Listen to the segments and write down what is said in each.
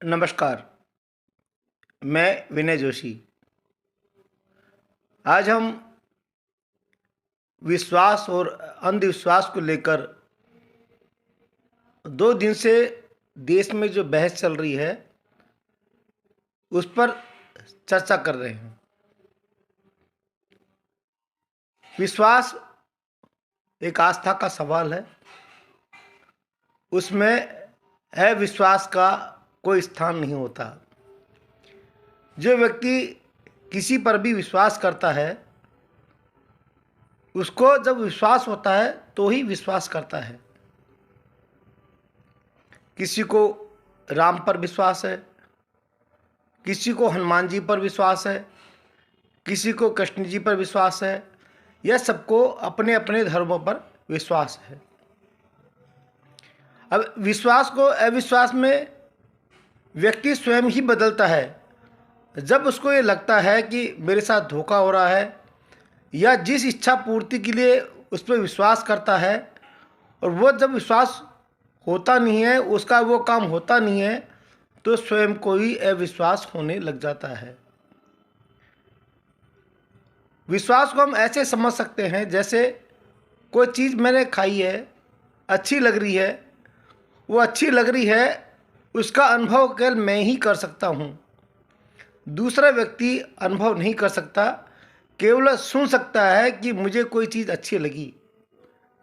नमस्कार। मैं विनय जोशी। आज हम विश्वास और अंधविश्वास को लेकर 2 दिन से देश में जो बहस चल रही है उस पर चर्चा कर रहे हैं। विश्वास एक आस्था का सवाल है। उसमें अविश्वास का कोई स्थान नहीं होता। जो व्यक्ति किसी पर भी विश्वास करता है उसको जब विश्वास होता है तो ही विश्वास करता है। किसी को राम पर विश्वास है, किसी को हनुमान जी पर विश्वास है, किसी को कृष्ण जी पर विश्वास है। यह सबको अपने अपने धर्मों पर विश्वास है। अब विश्वास को अविश्वास में व्यक्ति स्वयं ही बदलता है। जब उसको ये लगता है कि मेरे साथ धोखा हो रहा है, या जिस इच्छा पूर्ति के लिए उस पर विश्वास करता है और वो जब विश्वास होता नहीं है, उसका वो काम होता नहीं है, तो स्वयं को ही अविश्वास होने लग जाता है। विश्वास को हम ऐसे समझ सकते हैं जैसे कोई चीज़ मैंने खाई है, अच्छी लग रही है, वो अच्छी लग रही है, उसका अनुभव केवल मैं ही कर सकता हूँ। दूसरा व्यक्ति अनुभव नहीं कर सकता, केवल सुन सकता है कि मुझे कोई चीज़ अच्छी लगी,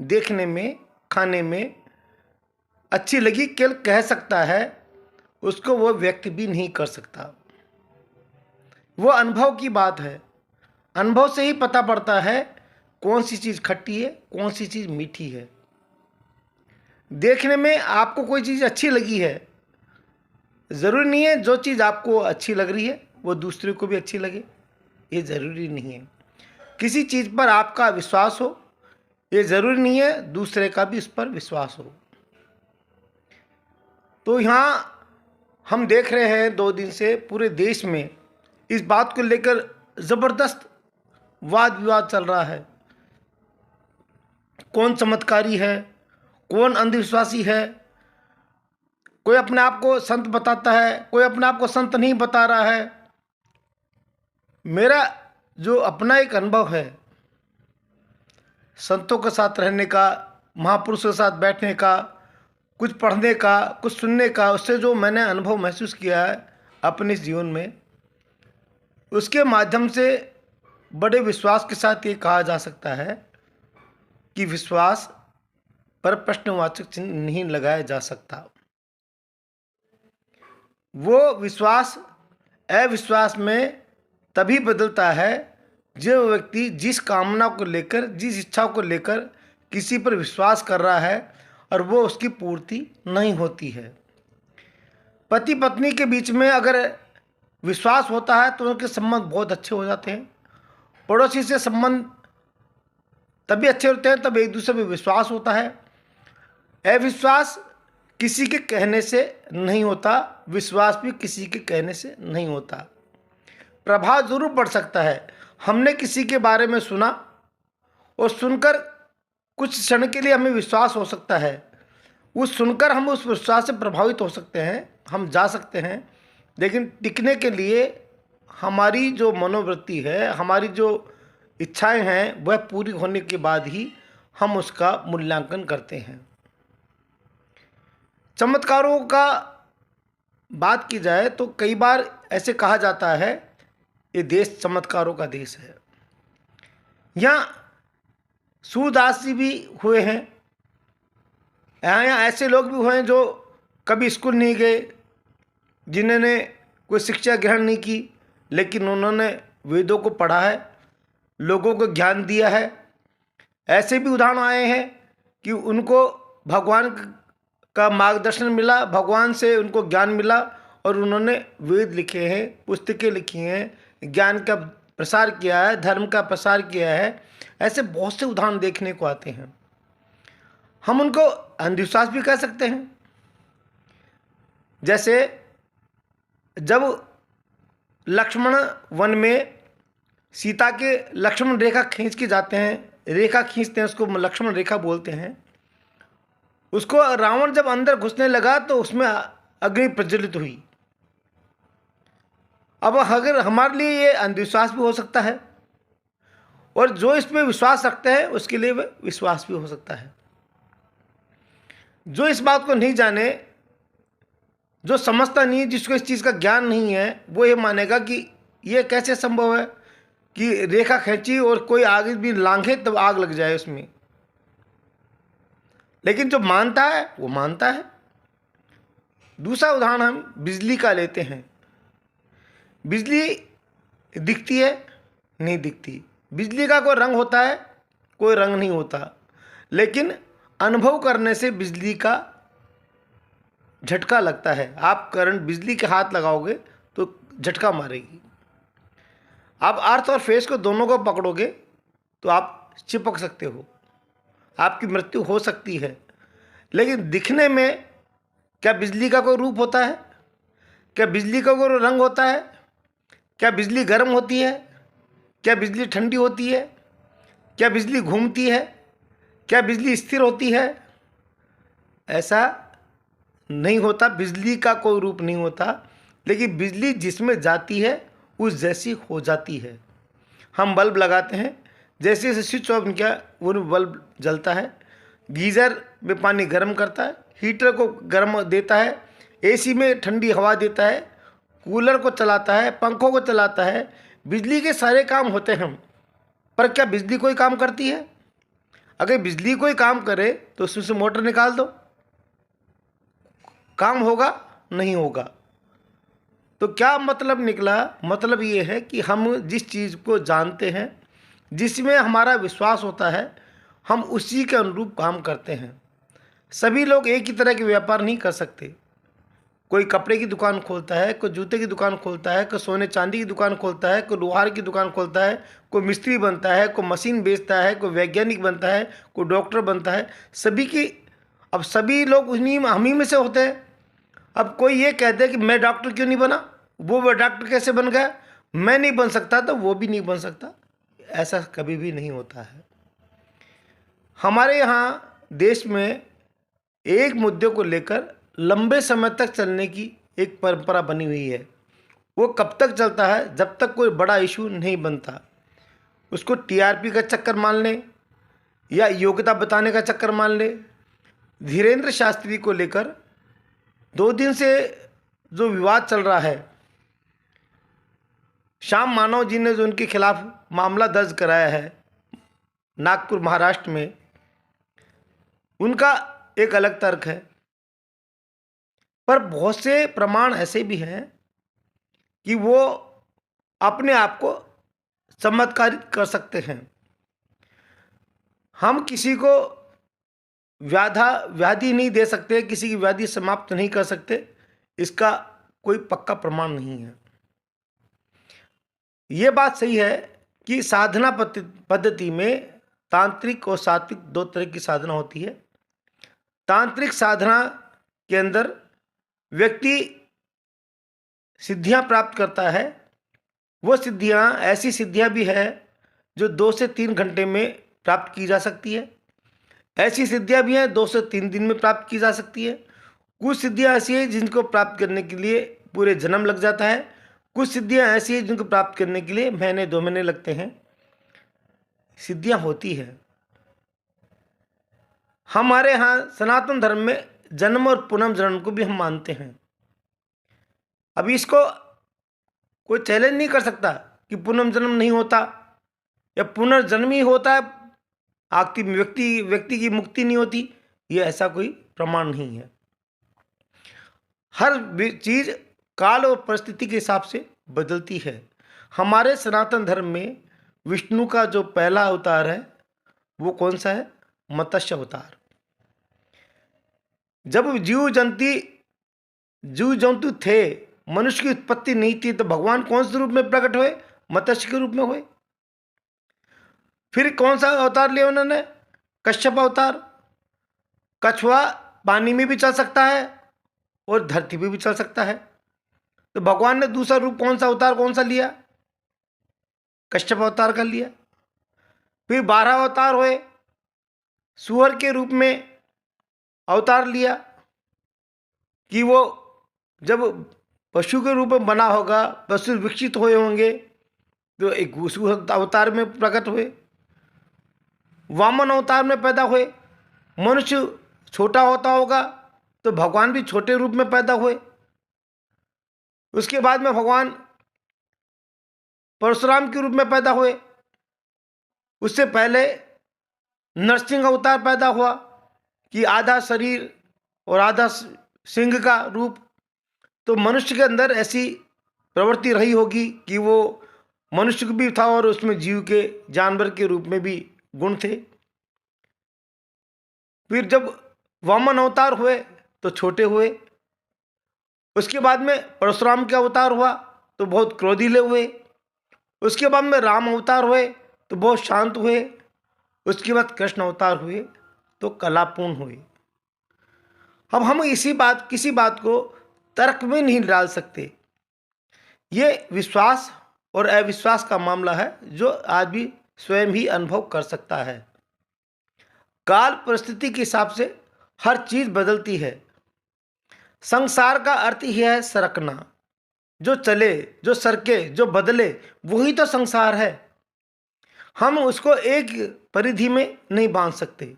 देखने में, खाने में अच्छी लगी, केवल कह सकता है। उसको वो व्यक्ति भी नहीं कर सकता। वो अनुभव की बात है। अनुभव से ही पता पड़ता है कौन सी चीज़ खट्टी है, कौन सी चीज़ मीठी है। देखने में आपको कोई चीज़ अच्छी लगी है, ज़रूरी नहीं है जो चीज़ आपको अच्छी लग रही है वो दूसरे को भी अच्छी लगे, ये ज़रूरी नहीं है। किसी चीज़ पर आपका विश्वास हो, ये ज़रूरी नहीं है दूसरे का भी उस पर विश्वास हो। तो यहाँ हम देख रहे हैं 2 दिन से पूरे देश में इस बात को लेकर ज़बरदस्त वाद विवाद चल रहा है। कौन चमत्कारी है, कौन अंधविश्वासी है। कोई अपने आप को संत बताता है, कोई अपने आप को संत नहीं बता रहा है। मेरा जो अपना एक अनुभव है संतों के साथ रहने का, महापुरुषों के साथ बैठने का, कुछ पढ़ने का, कुछ सुनने का, उससे जो मैंने अनुभव महसूस किया है अपने जीवन में, उसके माध्यम से बड़े विश्वास के साथ ये कहा जा सकता है कि विश्वास पर प्रश्नवाचक चिन्ह नहीं लगाया जा सकता। वो विश्वास अविश्वास में तभी बदलता है जो व्यक्ति जिस कामना को लेकर, जिस इच्छा को लेकर किसी पर विश्वास कर रहा है और वो उसकी पूर्ति नहीं होती है। पति पत्नी के बीच में अगर विश्वास होता है तो उनके संबंध बहुत अच्छे हो जाते हैं। पड़ोसी से संबंध तभी अच्छे होते हैं तब एक दूसरे पर विश्वास होता है। अविश्वास किसी के कहने से नहीं होता, विश्वास भी किसी के कहने से नहीं होता। प्रभाव जरूर पड़ सकता है। हमने किसी के बारे में सुना और सुनकर कुछ क्षण के लिए हमें विश्वास हो सकता है, उस सुनकर हम उस विश्वास से प्रभावित हो सकते हैं, हम जा सकते हैं। लेकिन टिकने के लिए हमारी जो मनोवृत्ति है, हमारी जो इच्छाएं हैं, वह पूरी होने के बाद ही हम उसका मूल्यांकन करते हैं। चमत्कारों का बात की जाए तो कई बार ऐसे कहा जाता है ये देश चमत्कारों का देश है। यहाँ सूरदास जी भी हुए हैं, यहाँ ऐसे लोग भी हुए हैं जो कभी स्कूल नहीं गए, जिन्होंने कोई शिक्षा ग्रहण नहीं की, लेकिन उन्होंने वेदों को पढ़ा है, लोगों को ज्ञान दिया है। ऐसे भी उदाहरण आए हैं कि उनको भगवान का मार्गदर्शन मिला, भगवान से उनको ज्ञान मिला और उन्होंने वेद लिखे हैं, पुस्तकें लिखी हैं, ज्ञान का प्रसार किया है, धर्म का प्रसार किया है। ऐसे बहुत से उदाहरण देखने को आते हैं। हम उनको अंधविश्वास भी कह सकते हैं। जैसे जब लक्ष्मण वन में सीता के लक्ष्मण रेखा खींच के जाते हैं, रेखा खींचते हैं, उसको लक्ष्मण रेखा बोलते हैं। उसको रावण जब अंदर घुसने लगा तो उसमें अग्नि प्रज्वलित हुई, अब अगर हमारे लिए ये अंधविश्वास भी हो सकता है, और जो इसमें विश्वास रखते हैं उसके लिए वह विश्वास भी हो सकता है। जो इस बात को नहीं जाने, जो समझता नहीं है, जिसको इस चीज़ का ज्ञान नहीं है, वो ये मानेगा कि ये कैसे संभव है कि रेखा खींची और कोई आग भी लांघे तब आग लग जाए उसमें। लेकिन जो मानता है वो मानता है। दूसरा उदाहरण हम बिजली का लेते हैं। बिजली दिखती है? नहीं दिखती। बिजली का कोई रंग होता है? कोई रंग नहीं होता। लेकिन अनुभव करने से बिजली का झटका लगता है। आप करंट बिजली के हाथ लगाओगे तो झटका मारेगी। आप अर्थ और फेस को दोनों को पकड़ोगे तो आप चिपक सकते हो, आपकी मृत्यु हो सकती है। लेकिन दिखने में क्या बिजली का कोई रूप होता है? क्या बिजली का कोई रंग होता है? क्या बिजली गर्म होती है? क्या बिजली ठंडी होती है? क्या बिजली घूमती है? क्या बिजली स्थिर होती है? ऐसा नहीं होता। बिजली का कोई रूप नहीं होता। लेकिन बिजली जिसमें जाती है उस जैसी हो जाती है। हम बल्ब लगाते हैं, जैसे जैसे स्विच ऑन किया वो बल्ब जलता है। गीज़र में पानी गर्म करता है, हीटर को गर्म देता है, एसी में ठंडी हवा देता है, कूलर को चलाता है, पंखों को चलाता है। बिजली के सारे काम होते हैं। पर क्या बिजली कोई काम करती है? अगर बिजली कोई काम करे तो उसमें से मोटर निकाल दो, काम होगा? नहीं होगा। तो क्या मतलब निकला? मतलब ये है कि हम जिस चीज़ को जानते हैं, जिसमें हमारा विश्वास होता है, हम उसी के अनुरूप काम करते हैं। सभी लोग एक ही तरह के व्यापार नहीं कर सकते। कोई कपड़े की दुकान खोलता है, कोई जूते की दुकान खोलता है, कोई सोने चांदी की दुकान खोलता है, कोई लोहार की दुकान खोलता है, कोई मिस्त्री बनता है, कोई मशीन बेचता है, कोई वैज्ञानिक बनता है, कोई डॉक्टर बनता है। सभी की, अब सभी लोग उन्हीं हम ही में से होते हैं। अब कोई ये कहते हैं कि मैं डॉक्टर क्यों नहीं बना, वो डॉक्टर कैसे बन गया, मैं नहीं बन सकता तो वो भी नहीं बन सकता। ऐसा कभी भी नहीं होता है। हमारे यहाँ देश में एक मुद्दे को लेकर लंबे समय तक चलने की एक परंपरा बनी हुई है। वो कब तक चलता है? जब तक कोई बड़ा इशू नहीं बनता। उसको टीआरपी का चक्कर मान लें या योग्यता बताने का चक्कर मान लें। धीरेन्द्र शास्त्री को लेकर 2 दिन से जो विवाद चल रहा है, श्याम मानव जी ने जो उनके खिलाफ मामला दर्ज कराया है नागपुर महाराष्ट्र में, उनका एक अलग तर्क है। पर बहुत से प्रमाण ऐसे भी हैं कि वो अपने आप को चमत्कारित कर सकते हैं। हम किसी को व्याधि नहीं दे सकते, किसी की व्याधि समाप्त नहीं कर सकते, इसका कोई पक्का प्रमाण नहीं है। ये बात सही है कि साधना पद्धति में तांत्रिक और सात्विक 2 तरह की साधना होती है। तांत्रिक साधना के अंदर व्यक्ति सिद्धियां प्राप्त करता है। वो सिद्धियां, ऐसी सिद्धियां भी है जो 2 से 3 घंटे में प्राप्त की जा सकती है। ऐसी सिद्धियां भी हैं 2 से 3 दिन में प्राप्त की जा सकती है। कुछ सिद्धियां ऐसी हैं जिनको प्राप्त करने के लिए पूरे जन्म लग जाता है। कुछ सिद्धियां ऐसी हैं जिनको प्राप्त करने के लिए महीने 2 महीने लगते हैं। सिद्धियां होती है। हमारे यहाँ सनातन धर्म में जन्म और पुनर्जन्म को भी हम मानते हैं। अभी इसको कोई चैलेंज नहीं कर सकता कि पुनर्जन्म नहीं होता या पुनर्जन्म ही होता है, आपकी व्यक्ति की मुक्ति नहीं होती। ये ऐसा कोई प्रमाण नहीं है। हर चीज़ काल और परिस्थिति के हिसाब से बदलती है। हमारे सनातन धर्म में विष्णु का जो पहला अवतार है वो कौन सा है? मत्स्य अवतार। जब जीव जंतु थे, मनुष्य की उत्पत्ति नहीं थी, तो भगवान कौन से रूप में प्रकट हुए? मत्स्य के रूप में हुए। फिर कौन सा अवतार लिया उन्होंने? कश्यप अवतार। कछुआ पानी में भी चल सकता है और धरती पे भी चल सकता है। तो भगवान ने दूसरा रूप कौन सा अवतार कौन सा लिया? कश्यप अवतार का लिया। फिर 12 अवतार हुए, सूअर के रूप में अवतार लिया कि वो जब पशु के रूप में बना होगा, पशु विकसित हुए होंगे तो एक उस अवतार में प्रकट हुए, वामन अवतार में पैदा हुए। मनुष्य छोटा होता होगा तो भगवान भी छोटे रूप में पैदा हुए। उसके बाद में भगवान परशुराम के रूप में पैदा हुए। उससे पहले नरसिंह अवतार पैदा हुआ कि आधा शरीर और आधा सिंह का रूप। तो मनुष्य के अंदर ऐसी प्रवृत्ति रही होगी कि वो मनुष्य भी था और उसमें जीव के जानवर के रूप में भी गुण थे। फिर जब वामन अवतार हुए तो छोटे हुए। उसके बाद में परशुराम का अवतार हुआ तो बहुत क्रोधीले हुए। उसके बाद में राम अवतार हुए तो बहुत शांत हुए। उसके बाद कृष्ण अवतार हुए तो कलापूर्ण हुए। अब हम किसी बात को तर्क में नहीं डाल सकते। ये विश्वास और अविश्वास का मामला है जो आदमी स्वयं ही अनुभव कर सकता है। काल परिस्थिति के हिसाब से हर चीज बदलती है। संसार का अर्थ ही है सरकना। जो चले, जो सरके, जो बदले, वही तो संसार है। हम उसको एक परिधि में नहीं बांध सकते।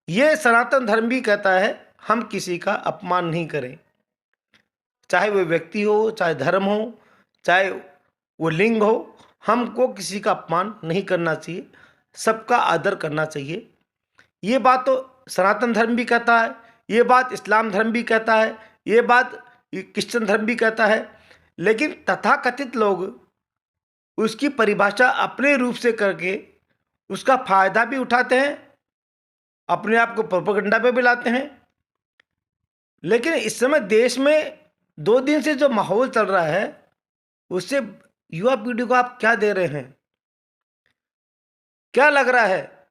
ये सनातन धर्म भी कहता है हम किसी का अपमान नहीं करें, चाहे वो व्यक्ति हो, चाहे धर्म हो, चाहे वो लिंग हो। हमको किसी का अपमान नहीं करना चाहिए, सबका आदर करना चाहिए। ये बात तो सनातन धर्म भी कहता है, ये बात इस्लाम धर्म भी कहता है, ये बात क्रिश्चियन धर्म भी कहता है। लेकिन तथाकथित लोग उसकी परिभाषा अपने रूप से करके उसका फायदा भी उठाते हैं, अपने आप को प्रोपेगेंडा पे भी लाते हैं। लेकिन इस समय देश में 2 दिन से जो माहौल चल रहा है उससे युवा पीढ़ी को आप क्या दे रहे हैं? क्या लग रहा है?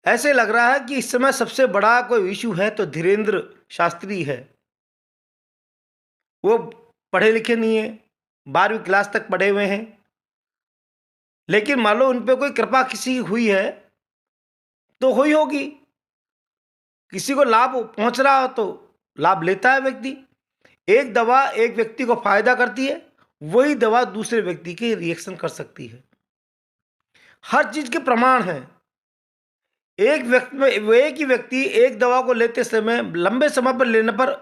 ऐसे लग रहा है कि इस समय सबसे बड़ा कोई इशू है तो धीरेन्द्र शास्त्री है। वो पढ़े लिखे नहीं है, 12वीं क्लास तक पढ़े हुए हैं, लेकिन मान लो उन पर कोई कृपा किसी की हुई है तो हुई होगी। किसी को लाभ पहुंच रहा हो तो लाभ लेता है व्यक्ति। एक दवा एक व्यक्ति को फायदा करती है, वही दवा दूसरे व्यक्ति के रिएक्शन कर सकती है। हर चीज के प्रमाण हैं। एक ही व्यक्ति एक दवा को लेते समय लंबे समय पर लेने पर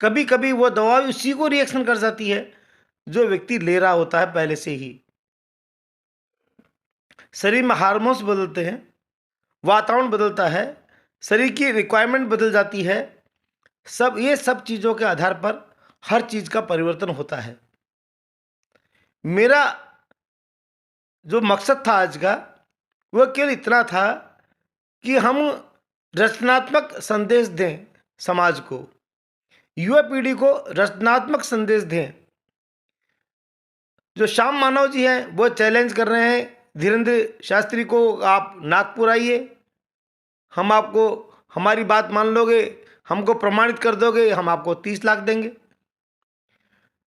कभी कभी वो दवा उसी को रिएक्शन कर जाती है जो व्यक्ति ले रहा होता है पहले से ही। शरीर में हार्मोन्स बदलते हैं, वातावरण बदलता है, शरीर की रिक्वायरमेंट बदल जाती है। सब चीज़ों के आधार पर हर चीज़ का परिवर्तन होता है। मेरा जो मकसद था आज का वह केवल इतना था कि हम रचनात्मक संदेश दें समाज को, युवा पीढ़ी को रचनात्मक संदेश दें। जो श्याम मानव जी हैं वो चैलेंज कर रहे हैं धीरेन्द्र शास्त्री को, आप नागपुर आइए, हम आपको हमारी बात मान लोगे, हमको प्रमाणित कर दोगे, हम आपको 30 लाख देंगे।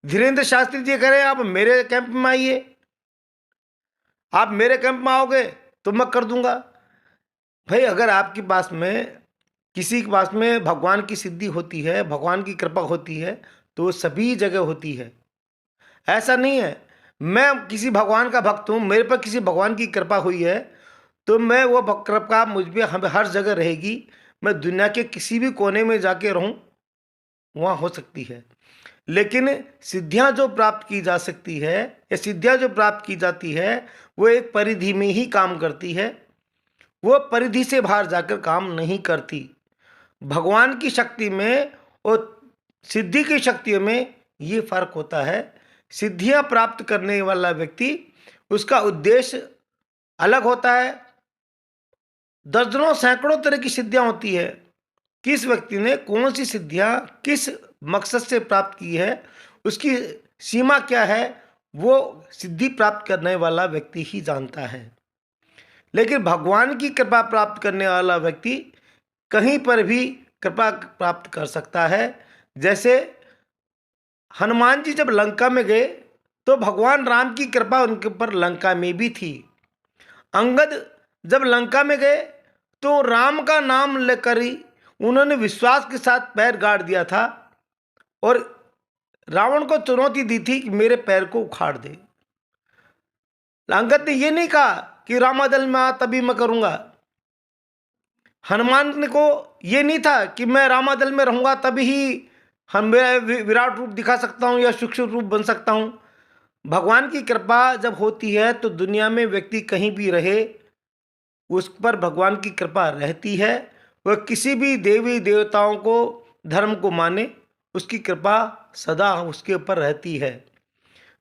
धीरेन्द्र शास्त्री जी कह रहे हैं आप मेरे कैंप में आइए, आप मेरे कैंप में आओगे तो मैं कर दूंगा। भाई अगर आपके पास में किसी के पास में भगवान की सिद्धि होती है, भगवान की कृपा होती है तो वो सभी जगह होती है। ऐसा नहीं है मैं किसी भगवान का भक्त हूँ, मेरे पर किसी भगवान की कृपा हुई है तो मैं वो कृपा मुझ पर हर जगह रहेगी। मैं दुनिया के किसी भी कोने में जाके रहूँ वहाँ हो सकती है। लेकिन सिद्धियाँ जो प्राप्त की जा सकती है या सिद्धियाँ जो प्राप्त की जाती है वो एक परिधि में ही काम करती है, वो परिधि से बाहर जाकर काम नहीं करती। भगवान की शक्ति में और सिद्धि की शक्तियों में ये फर्क होता है। सिद्धियां प्राप्त करने वाला व्यक्ति उसका उद्देश्य अलग होता है। दर्जनों सैकड़ों तरह की सिद्धियां होती है। किस व्यक्ति ने कौन सी सिद्धियां किस मकसद से प्राप्त की है, उसकी सीमा क्या है, वो सिद्धि प्राप्त करने वाला व्यक्ति ही जानता है। लेकिन भगवान की कृपा प्राप्त करने वाला व्यक्ति कहीं पर भी कृपा प्राप्त कर सकता है। जैसे हनुमान जी जब लंका में गए तो भगवान राम की कृपा उनके ऊपर लंका में भी थी। अंगद जब लंका में गए तो राम का नाम लेकर ही उन्होंने विश्वास के साथ पैर गाड़ दिया था और रावण को चुनौती दी थी कि मेरे पैर को उखाड़ दे। अंगद ने ये नहीं कहा कि रामादल में आ तभी मैं करूंगा। हनुमान को ये नहीं था कि मैं रामादल में रहूंगा तभी ही हम मेरा विराट रूप दिखा सकता हूँ या सूक्ष्म रूप बन सकता हूँ। भगवान की कृपा जब होती है तो दुनिया में व्यक्ति कहीं भी रहे उस पर भगवान की कृपा रहती है। वह किसी भी देवी देवताओं को धर्म को माने, उसकी कृपा सदा उसके ऊपर रहती है।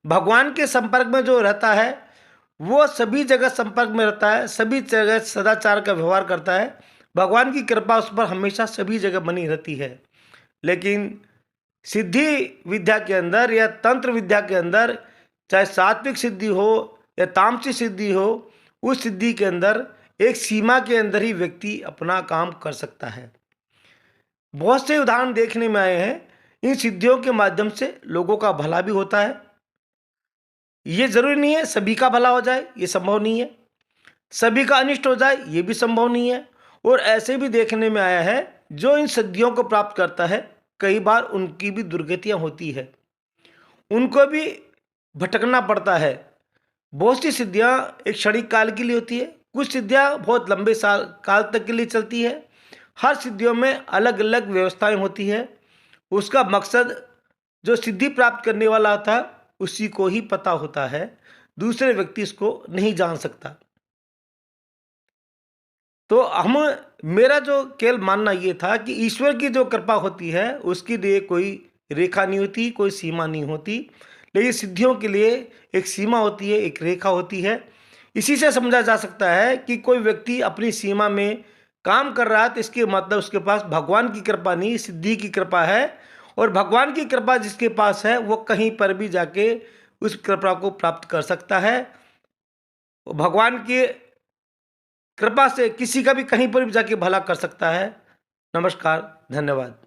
भगवान के संपर्क में जो रहता है वो सभी जगह संपर्क में रहता है, सभी जगह सदाचार का व्यवहार करता है। भगवान की कृपा उस पर हमेशा सभी जगह बनी रहती है। लेकिन सिद्धि विद्या के अंदर या तंत्र विद्या के अंदर, चाहे सात्विक सिद्धि हो या तामसिक सिद्धि हो, उस सिद्धि के अंदर एक सीमा के अंदर ही व्यक्ति अपना काम कर सकता है। बहुत से उदाहरण देखने में आए हैं। इन सिद्धियों के माध्यम से लोगों का भला भी होता है। ये जरूरी नहीं है सभी का भला हो जाए, ये संभव नहीं है। सभी का अनिष्ट हो जाए, ये भी संभव नहीं है। और ऐसे भी देखने में आया है जो इन सिद्धियों को प्राप्त करता है कई बार उनकी भी दुर्गतियां होती है, उनको भी भटकना पड़ता है। बहुत सी सिद्धियां एक क्षणिक काल के लिए होती है, कुछ सिद्धियां बहुत लंबे साल काल तक के लिए चलती है। हर सिद्धियों में अलग अलग व्यवस्थाएं होती है। उसका मकसद जो सिद्धि प्राप्त करने वाला होता है उसी को ही पता होता है, दूसरे व्यक्ति इसको नहीं जान सकता। तो हम मेरा जो केवल मानना ये था कि ईश्वर की जो कृपा होती है उसके लिए कोई रेखा नहीं होती, कोई सीमा नहीं होती। लेकिन सिद्धियों के लिए एक सीमा होती है, एक रेखा होती है। इसी से समझा जा सकता है कि कोई व्यक्ति अपनी सीमा में काम कर रहा है तो इसके मतलब उसके पास भगवान की कृपा नहीं, सिद्धि की कृपा है। और भगवान की कृपा जिसके पास है वो कहीं पर भी जाके उस कृपा को प्राप्त कर सकता है। भगवान की कृपा से किसी का भी कहीं पर भी जाके भला कर सकता है। नमस्कार, धन्यवाद।